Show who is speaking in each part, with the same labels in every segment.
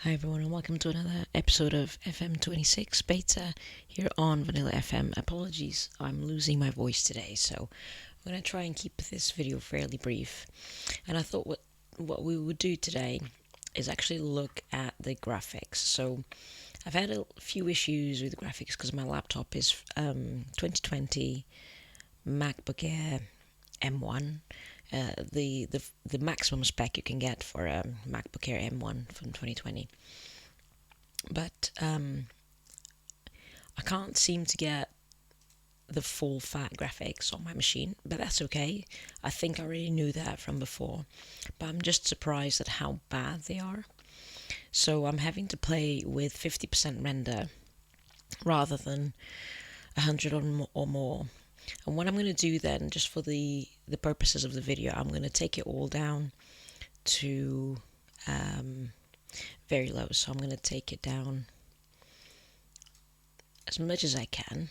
Speaker 1: Hi everyone and welcome to another episode of FM26 Beta here on Vanilla FM. Apologies, I'm losing my voice today, so I'm going to try and keep this video fairly brief. And I thought what we would do today is actually look at the graphics. So I've had a few issues with the graphics because my laptop is 2020 MacBook Air M1. The maximum spec you can get for a MacBook Air M1 from 2020. But I can't seem to get the full fat graphics on my machine, but that's okay. I think I already knew that from before, but I'm just surprised at how bad they are. So I'm having to play with 50% render rather than 100 or more. And what I'm going to do then, just for the purposes of the video, I'm going to take it all down to very low. So I'm going to take it down as much as I can.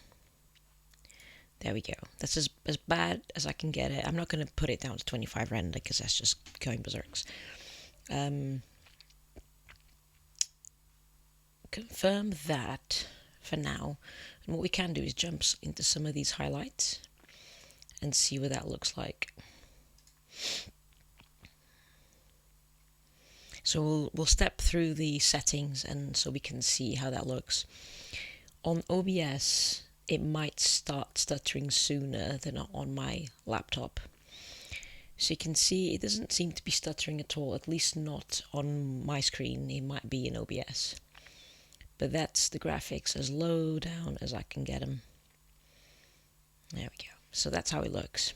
Speaker 1: There we go. That's as bad as I can get it. I'm not going to put it down to 25 render because that's just going berserks. Confirm that for now. And what we can do is jump into some of these highlights and see what that looks like. So we'll step through the settings and so we can see how that looks. On OBS, it might start stuttering sooner than on my laptop. So you can see it doesn't seem to be stuttering at all, at least not on my screen. It might be in OBS. But that's the graphics as low down as I can get them. There we go. So that's how it looks.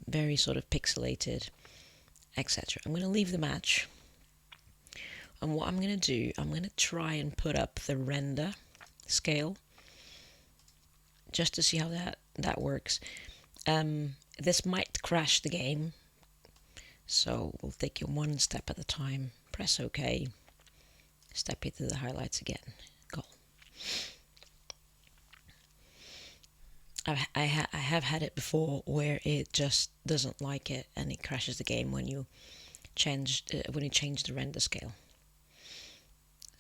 Speaker 1: Very sort of pixelated, etc. I'm going to leave the match. And what I'm going to do, I'm going to try and put up the render scale just to see how that works. This might crash the game, so we'll take it one step at a time. Press OK. Step into the highlights again. Go. I have had it before where it just doesn't like it and it crashes the game when you change the render scale.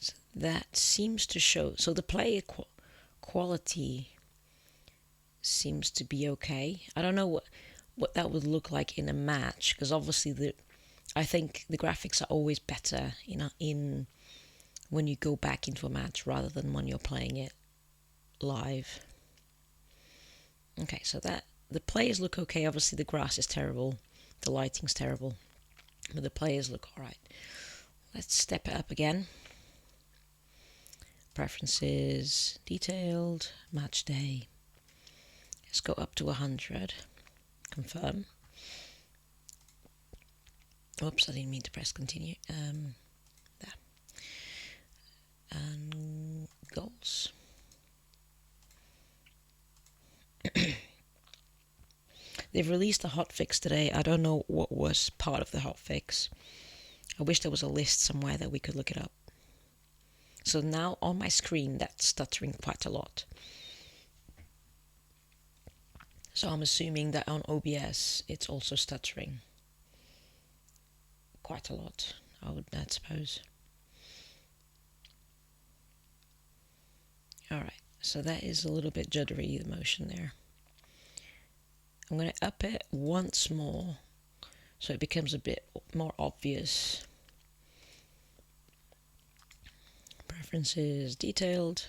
Speaker 1: So that seems to show. So the play quality seems to be okay. I don't know what that would look like in a match, because obviously I think the graphics are always better in when you go back into a match rather than when you're playing it live. Okay, so that the players look okay. Obviously the grass is terrible, the lighting's terrible, but the players look alright. Let's step it up again. Preferences, detailed, match day. Let's go up to 100. Confirm. Oops, I didn't mean to press continue. There. And goals. They've released a hotfix today. I don't know what was part of the hotfix. I wish there was a list somewhere that we could look it up. So now on my screen, that's stuttering quite a lot. So I'm assuming that on OBS, it's also stuttering quite a lot, I'd suppose. Alright, so that is a little bit juddery, the motion there. I'm going to up it once more so it becomes a bit more obvious. Preferences, detailed.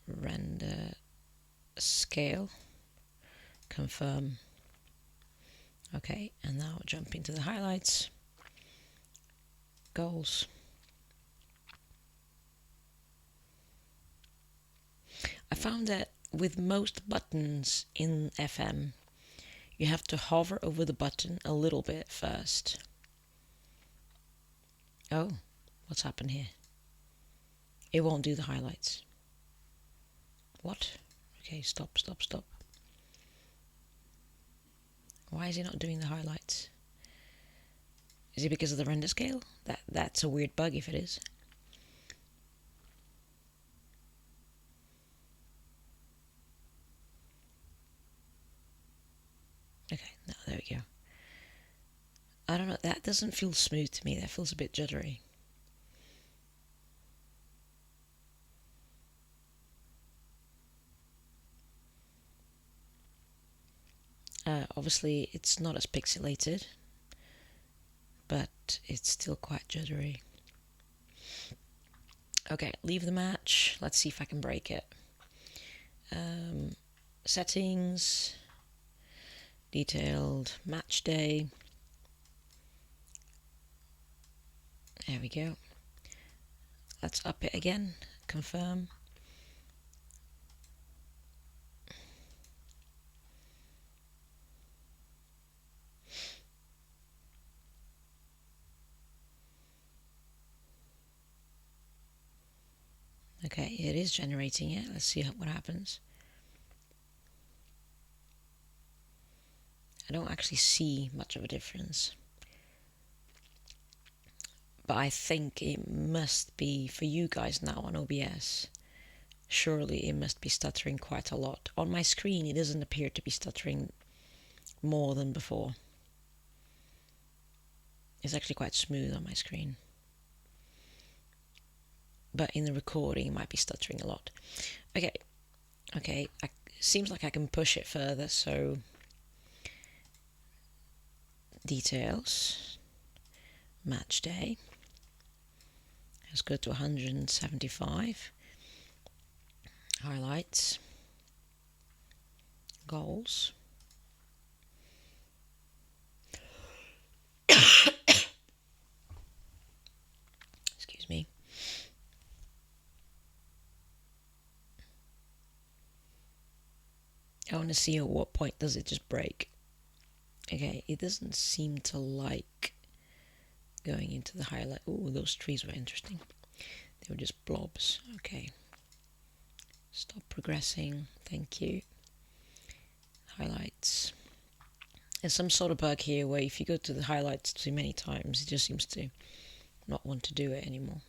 Speaker 1: Render scale. Confirm. Okay, and now jump into the highlights. Goals. I found that with most buttons in FM, you have to hover over the button a little bit first. Oh, what's happened here? It won't do the highlights. What? Okay, stop. Why is it not doing the highlights? Is it because of the render scale? That's a weird bug if it is. Okay, no, there we go. I don't know, that doesn't feel smooth to me. That feels a bit juddery. Obviously, it's not as pixelated, but it's still quite juddery. Okay, leave the match. Let's see if I can break it. Settings, detailed, match day. There we go. Let's up it again. Confirm. Okay, it is generating it. Let's see what happens. I don't actually see much of a difference. But I think it must be, for you guys now on OBS, surely it must be stuttering quite a lot. On my screen, it doesn't appear to be stuttering more than before. It's actually quite smooth on my screen. But in the recording, it might be stuttering a lot. Okay, seems like I can push it further, so details, match day, let's go to 175, highlights, goals, excuse me. I want to see at what point does it just break. Okay, it doesn't seem to like going into the highlight. Oh, those trees were interesting. They were just blobs. Okay. Stop progressing. Thank you. Highlights. There's some sort of bug here where if you go to the highlights too many times, it just seems to not want to do it anymore.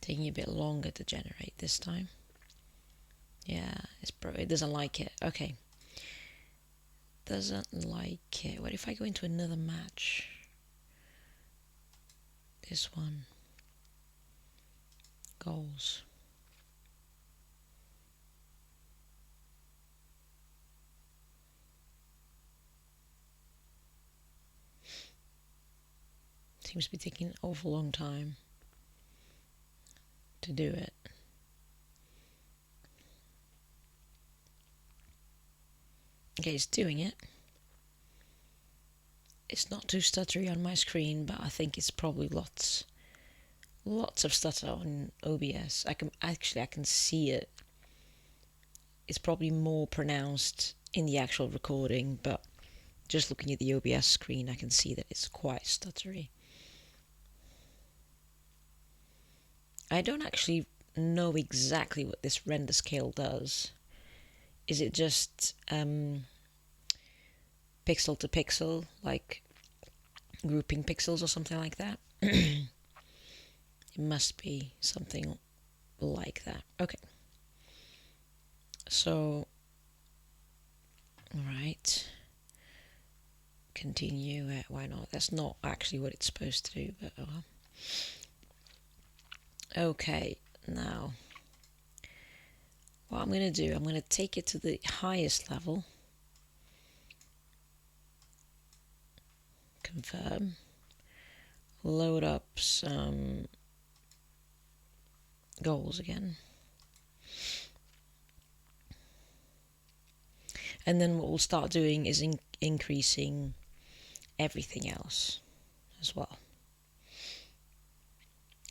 Speaker 1: Taking a bit longer to generate this time. Yeah, it doesn't like it. Okay. Doesn't like it. What if I go into another match? This one. Goals. Seems to be taking an awful long time to do it. Okay, it's doing it. It's not too stuttery on my screen, but I think it's probably lots of stutter on OBS. I can see it. It's probably more pronounced in the actual recording, but just looking at the OBS screen, I can see that it's quite stuttery. I don't actually know exactly what this render scale does. Is it just pixel to pixel, like grouping pixels or something like that? It must be something like that. Okay. So, alright. Continue. Why not? That's not actually what it's supposed to do, but oh well. Okay, now what I'm going to do, I'm going to take it to the highest level. Confirm. Load up some goals again. And then what we'll start doing is increasing everything else as well.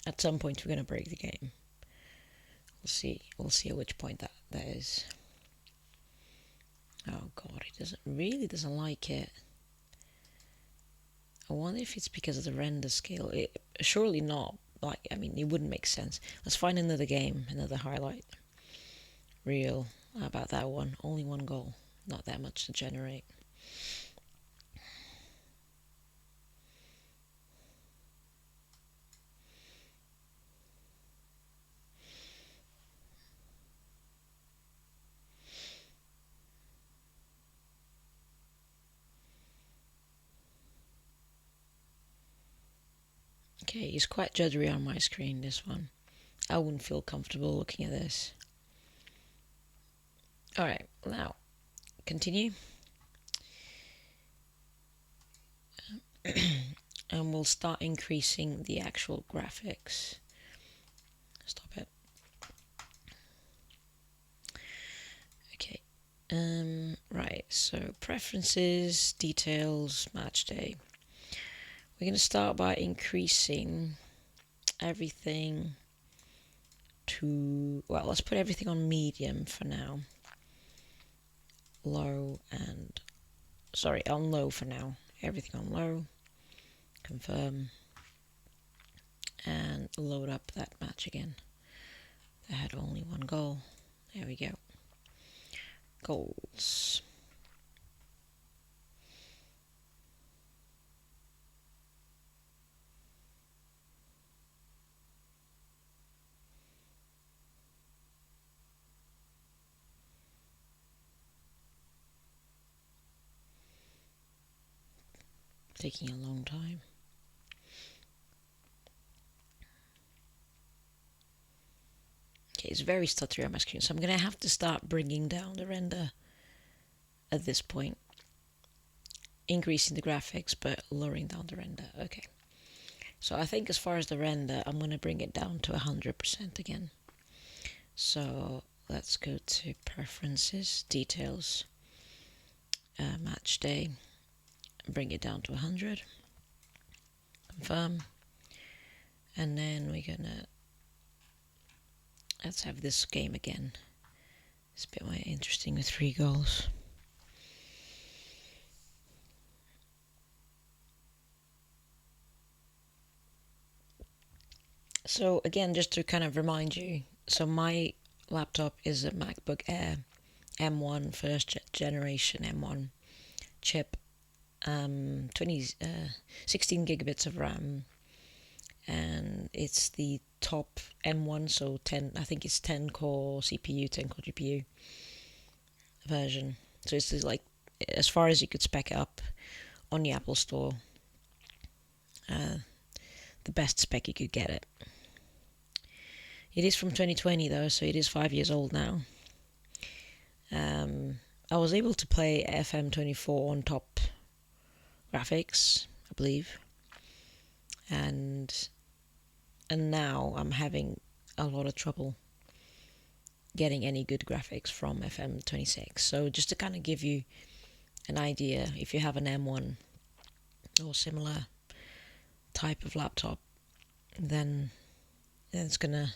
Speaker 1: At some point we're going to break the game. We'll see at which point that is. Oh god, it really doesn't like it. I wonder if it's because of the render scale. Surely not. It wouldn't make sense. Let's find another game, another highlight reel. How about that one? Only one goal. Not that much to generate. Okay, it's quite juddery on my screen, this one. I wouldn't feel comfortable looking at this. Alright, now, continue. And we'll start increasing the actual graphics. Stop it. Okay. Right, so preferences, details, match day. We're going to start by increasing everything to, well, let's put everything on medium for now. On low for now. Everything on low. Confirm. And load up that match again. That had only one goal. There we go. Goals. Taking a long time. Okay, it's very stuttery on my screen, so I'm going to have to start bringing down the render at this point. Increasing the graphics, but lowering down the render. Okay. So I think as far as the render, I'm going to bring it down to 100% again. So let's go to Preferences, Details, Match Day, bring it down to 100. Confirm. And then we're going to, let's have this game again. It's a bit more interesting with 3 goals. So again, just to kind of remind you, so my laptop is a MacBook Air M1, first generation M1 chip, 16 gigabits of RAM, and it's the top M1, so 10, I think it's 10 core CPU, 10 core GPU version. So it's like as far as you could spec it up on the Apple Store, the best spec you could get it. It is from 2020 though, so it is 5 years old now. I was able to play FM24 on top graphics, I believe, and now I'm having a lot of trouble getting any good graphics from FM26. So just to kind of give you an idea, if you have an M1 or similar type of laptop, then it's gonna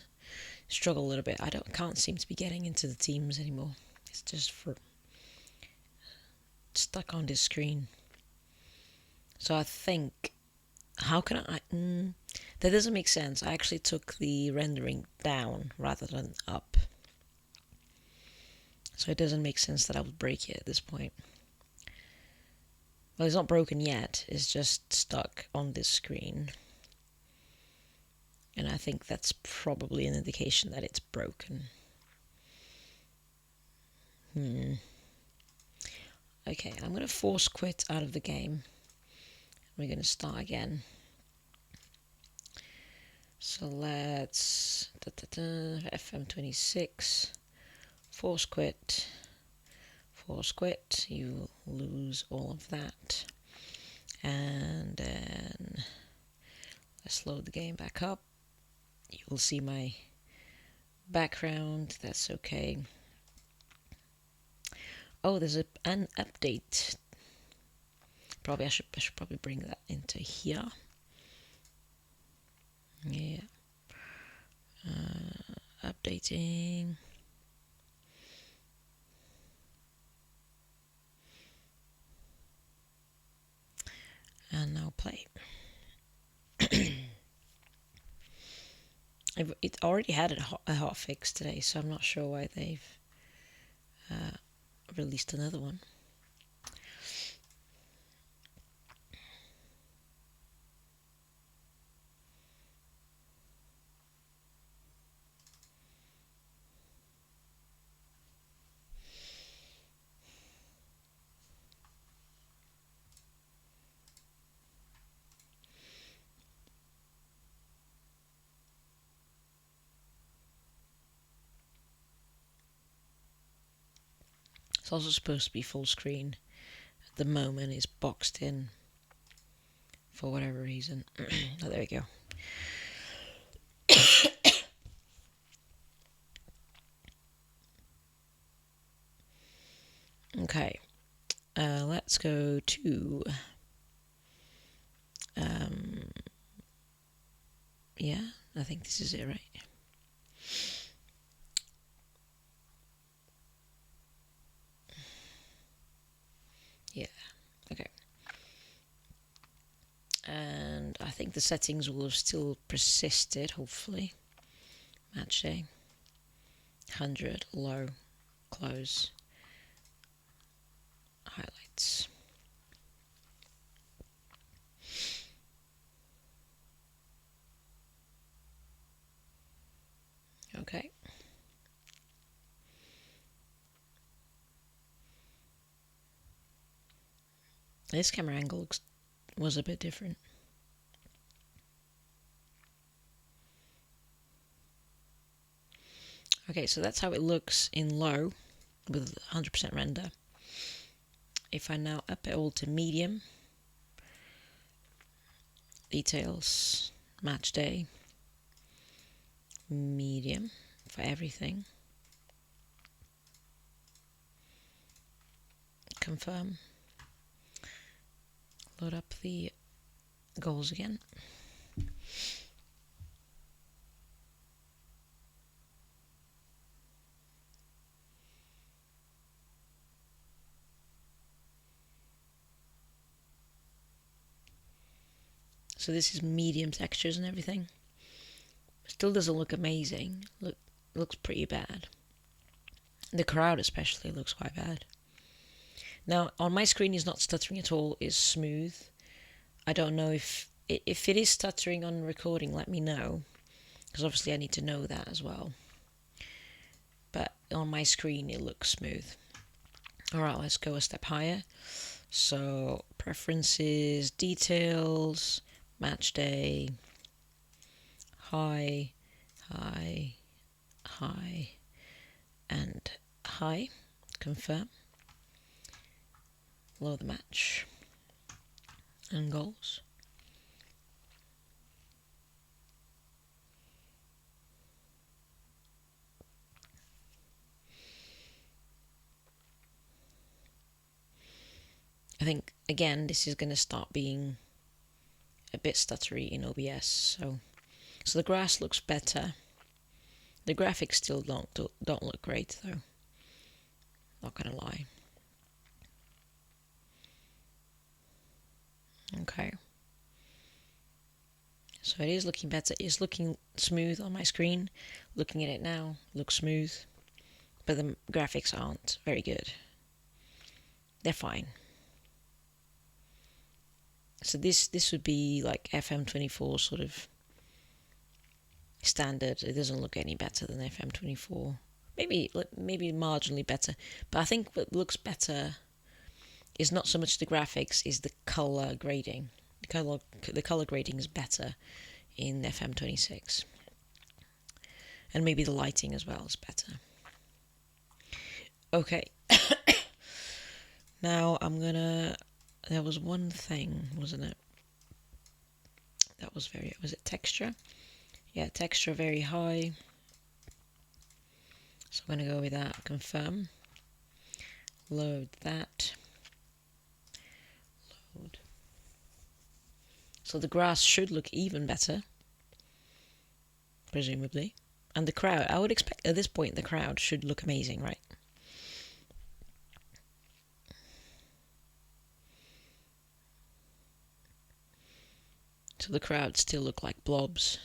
Speaker 1: struggle a little bit. Can't seem to be getting into the teams anymore. It's just stuck on this screen. So I think, how can I? That doesn't make sense. I actually took the rendering down rather than up. So it doesn't make sense that I would break it at this point. Well, it's not broken yet. It's just stuck on this screen. And I think that's probably an indication that it's broken. Okay, I'm going to force quit out of the game. We're going to start again. So let's FM26, force quit, you lose all of that. And then let's load the game back up. You will see my background, that's okay. Oh, there's an update. I should probably bring that into here. Yeah. Updating. And now play. It already had a hot fix today, so I'm not sure why they've released another one. It's also supposed to be full screen. At the moment it's boxed in for whatever reason. Oh, there we go. Okay, let's go to yeah, I think this is it, right? Yeah, okay. And I think the settings will have still persisted, hopefully. Match day. 100, low, close, highlights. Okay. This camera angle was a bit different. Okay, so that's how it looks in low with 100% render. If I now up it all to medium, details, match day, medium for everything, confirm, load up the goals again. So this is medium textures and everything. Still doesn't look amazing. Looks pretty bad. The crowd especially looks quite bad. Now on my screen is not stuttering at all, it's smooth. I don't know if it is stuttering on recording, let me know, because obviously I need to know that as well. But on my screen it looks smooth. Alright, let's go a step higher. So preferences, details, match day, high, high, high, and high, confirm, load the match, and goals. I think, again, this is going to start being a bit stuttery in OBS, so the grass looks better. The graphics still don't look great, though. Not gonna lie. Okay. So it is looking better. It's looking smooth on my screen. Looking at it now, looks smooth. But the graphics aren't very good. They're fine. So this would be like FM24 sort of standard. It doesn't look any better than FM24. Maybe marginally better. But I think what looks better is not so much the graphics, is the color grading. The color grading is better in FM26. And maybe the lighting as well is better. Okay. Now there was one thing, wasn't it? That was it texture? Yeah, texture very high. So I'm going to go with that, confirm. Load that. Load. So the grass should look even better, presumably. And the crowd, I would expect at this point the crowd should look amazing, right? So the crowd still look like blobs.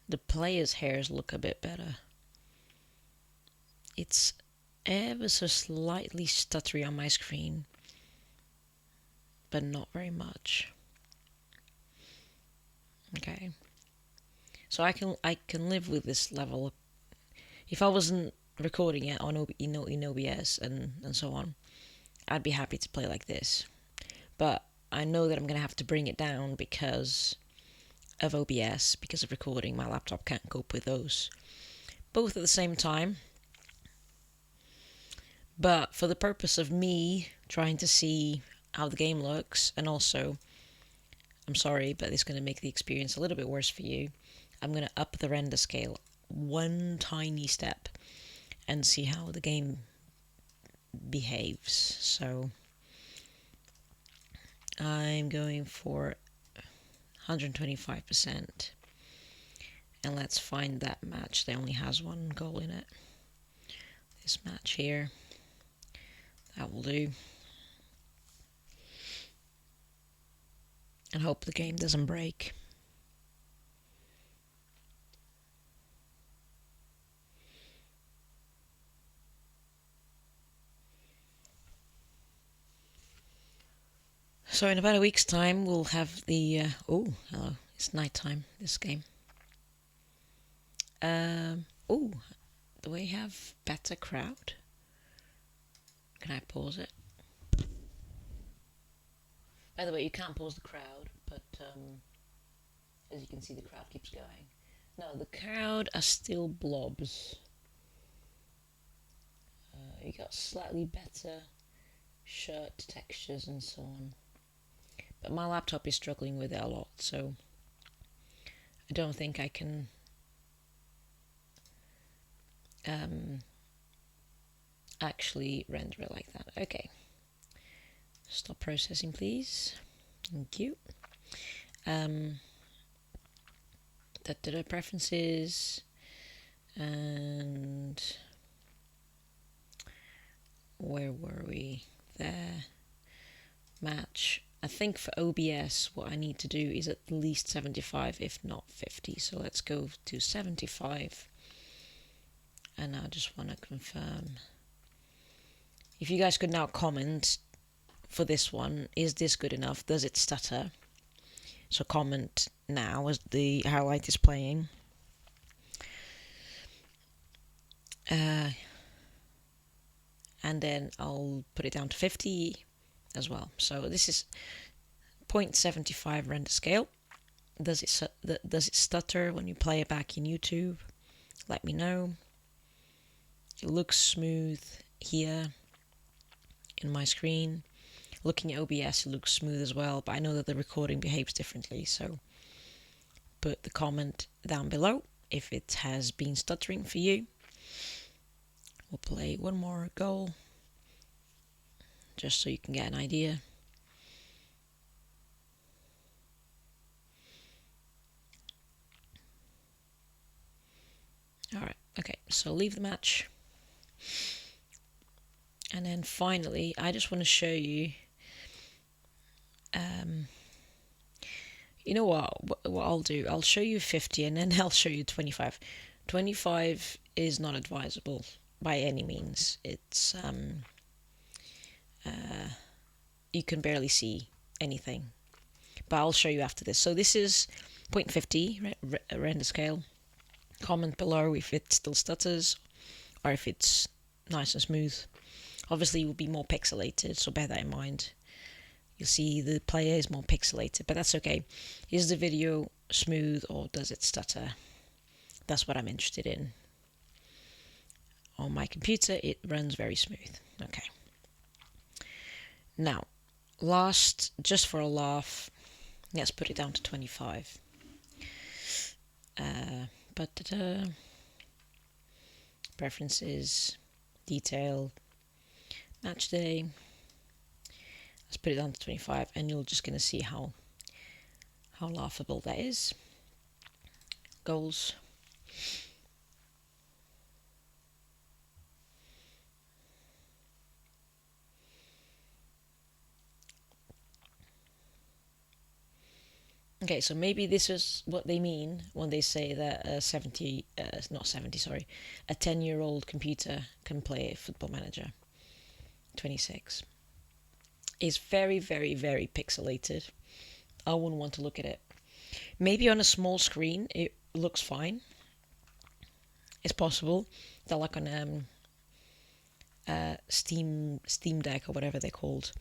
Speaker 1: The players' hairs look a bit better. It's ever so slightly stuttery on my screen, but not very much. Okay. So I can live with this level. If I wasn't recording it on in OBS and so on, I'd be happy to play like this. But I know that I'm going to have to bring it down because of OBS, because of recording. My laptop can't cope with those both at the same time. But for the purpose of me trying to see how the game looks, and also, I'm sorry, but it's going to make the experience a little bit worse for you, I'm going to up the render scale one tiny step and see how the game behaves. So I'm going for 125%, and let's find that match that only has one goal in it. This match here, that will do. And hope the game doesn't break. So in about a week's time, we'll have the... oh, hello. It's nighttime, this game. Oh, do we have better crowd? Can I pause it? By the way, you can't pause the crowd, but as you can see, the crowd keeps going. No, the crowd are still blobs. You got slightly better shirt textures and so on. But my laptop is struggling with it a lot, so I don't think I can actually render it like that. Okay. Stop processing, please. Thank you. Preferences, and where were we? There. Match. I think for OBS what I need to do is at least 75, if not 50. So let's go to 75. And I just want to confirm. If you guys could now comment for this one, is this good enough? Does it stutter? So comment now as the highlight is playing. And then I'll put it down to 50 as well. So this is 0.75 render scale. Does it stutter when you play it back in YouTube? Let me know. It looks smooth here in my screen. Looking at OBS, it looks smooth as well, but I know that the recording behaves differently, so put the comment down below if it has been stuttering for you. We'll play one more goal, just so you can get an idea. Alright, okay, so leave the match. And then finally, I just want to show you, you know what I'll do? I'll show you 50 and then I'll show you 25. 25 is not advisable by any means. It's, you can barely see anything. But I'll show you after this. So this is 0.50 render scale. Comment below if it still stutters or if it's nice and smooth. Obviously it will be more pixelated, so bear that in mind. You'll see the player is more pixelated, but that's okay. Is the video smooth or does it stutter? That's what I'm interested in. On my computer it runs very smooth. Okay. Now, last, just for a laugh, let's put it down to 25. Preferences, detail, match day. Let's put it down to 25, and you're just going to see how laughable that is. Goals. Okay, so maybe this is what they mean when they say that a 10-year-old computer can play Football Manager 26. It's very, very, very pixelated. I wouldn't want to look at it. Maybe on a small screen it looks fine. It's possible that, like on Steam Deck or whatever they're called,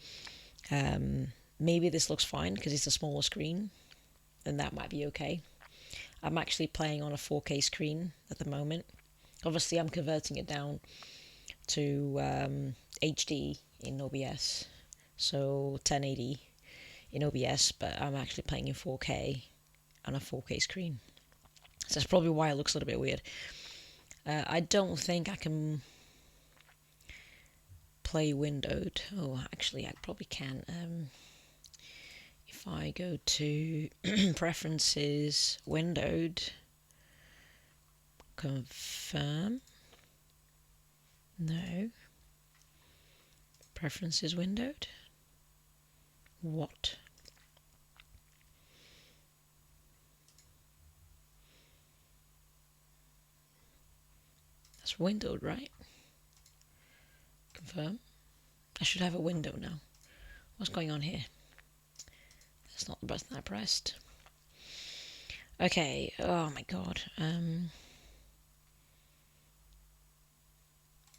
Speaker 1: maybe this looks fine because it's a smaller screen, and that might be okay. I'm actually playing on a 4K screen at the moment. Obviously I'm converting it down to HD in OBS, so 1080 in OBS, but I'm actually playing in 4K on a 4K screen. So that's probably why it looks a little bit weird. I don't think I can play windowed. Oh, actually, I probably can. If I go to preferences, windowed, confirm. No. Preferences windowed. What? That's windowed, right? Confirm. I should have a window now. What's going on here? That's not the button I pressed. Okay. Oh my god.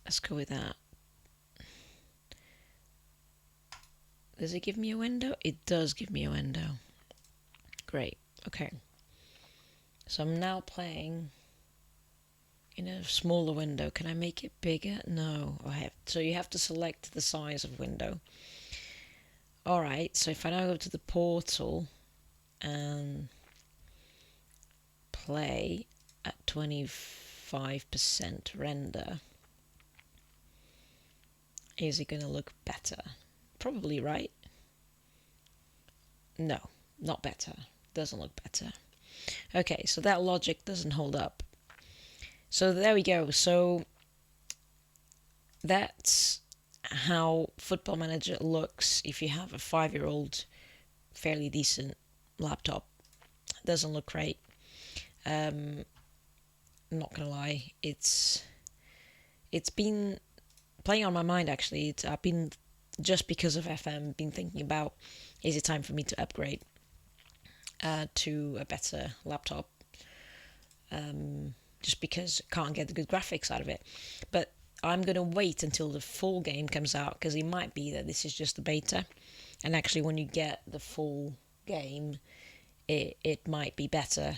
Speaker 1: Let's go with that. Does it give me a window? It does give me a window. Great. Okay. So I'm now playing in a smaller window. Can I make it bigger? No. So you have to select the size of window. Alright, so if I now go to the portal and play at 25% render, is it going to look better? Probably, right? No, not better. Doesn't look better. Okay, so that logic doesn't hold up. So there we go. So that's how Football Manager looks if you have a 5-year-old fairly decent laptop. Doesn't look great. I'm not gonna lie, it's been playing on my mind actually. I've been, just because of FM, been thinking about, is it time for me to upgrade to a better laptop? Just because I can't get the good graphics out of it. But I'm going to wait until the full game comes out, because it might be that this is just the beta, and actually when you get the full game, it might be better.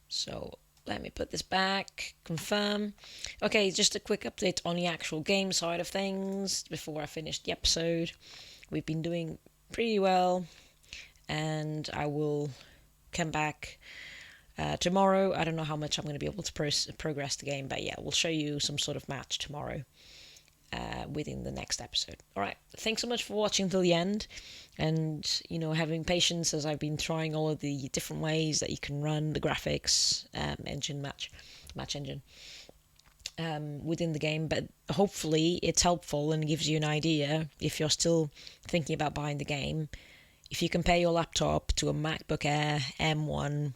Speaker 1: So let me put this back, confirm. Okay, just a quick update on the actual game side of things before I finish the episode. We've been doing pretty well, and I will come back tomorrow. I don't know how much I'm going to be able to progress the game, but yeah, we'll show you some sort of match tomorrow within the next episode. Alright, thanks so much for watching till the end, and having patience as I've been trying all of the different ways that you can run the graphics engine match engine within the game. But hopefully it's helpful and gives you an idea, if you're still thinking about buying the game, if you compare your laptop to a MacBook Air M1,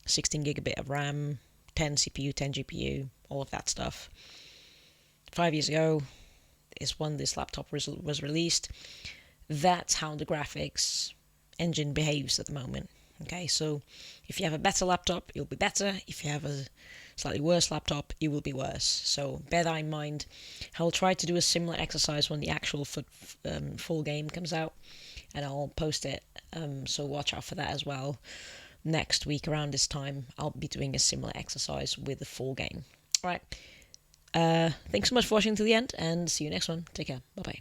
Speaker 1: 16 gigabit of RAM, 10 CPU, 10 GPU, all of that stuff. 5 years ago is when this laptop was released. That's how the graphics engine behaves at the moment. Okay, so if you have a better laptop, it'll be better. If you have a slightly worse laptop, it will be worse. So bear that in mind. I'll try to do a similar exercise when the actual full game comes out, and I'll post it, so watch out for that as well. Next week around this time, I'll be doing a similar exercise with the full game. Alright, thanks so much for watching to the end, and see you next one. Take care. Bye bye.